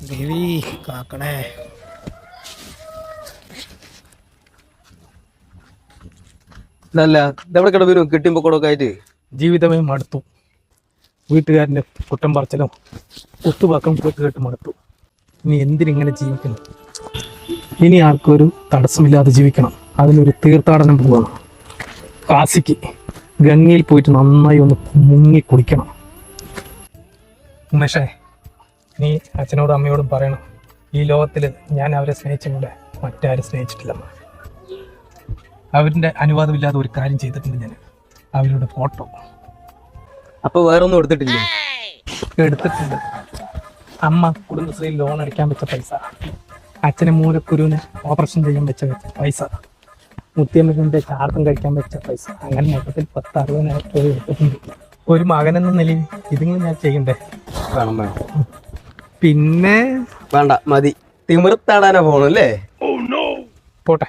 ദേവി കാക്കണേ. ഇതല്ല ഇതെവിടെ കിട വരും കിട്ടിയുമ്പോ കൂടെ ആയിട്ട് ജീവിതമേ മടുത്തു. വീട്ടുകാരൻ്റെ കുറ്റം പറച്ചിലും കുത്തുവാക്കം കേട്ട് മടുത്തു. ഇനി എന്തിനിങ്ങനെ ജീവിക്കണം? ഇനി ആർക്കൊരു തടസ്സമില്ലാതെ ജീവിക്കണം. അതിനൊരു തീർത്ഥാടനം പോകണം. കാശിക്ക് ഗംഗയിൽ പോയിട്ട് നന്നായി ഒന്ന് മുങ്ങി കുടിക്കണം. ഉമേഷേ, നീ അച്ഛനോടും അമ്മയോടും പറയണം, ഈ ലോകത്തിൽ ഞാൻ അവരെ സ്നേഹിച്ചവിടെ മറ്റാരും സ്നേഹിച്ചിട്ടില്ലെന്ന്. അവരുടെ അനുവാദമില്ലാതെ ഒരു കാര്യം ചെയ്തിട്ടുണ്ട് ഞാൻ. അവരുടെ ഫോട്ടോ അപ്പൊ വേറൊന്നും എടുത്തിട്ടില്ലേ? എടുത്തിട്ടുണ്ട്. അമ്മ കുടുംബശ്രീയിൽ ലോൺ അടിക്കാൻ വെച്ച പൈസ, അച്ഛനെ മൂലക്കുരുവിന് ഓപ്പറേഷൻ ചെയ്യാൻ വെച്ച പൈസ, മുത്തിയമ്മൻ്റെ ചാർത്തം കഴിക്കാൻ വെച്ച പൈസ, അങ്ങനെ മൊത്തത്തിൽ 10-60,000 രൂപ എടുത്തിട്ടുണ്ട്. ഒരു മകനെന്ന നിലയിൽ ഇതെങ്കിലും ഞാൻ ചെയ്യണ്ടേ? വേണം. പിന്നെ വേണ്ട, മതി. തിമിർത്താടാനാ പോണല്ലേ. പോട്ടെ.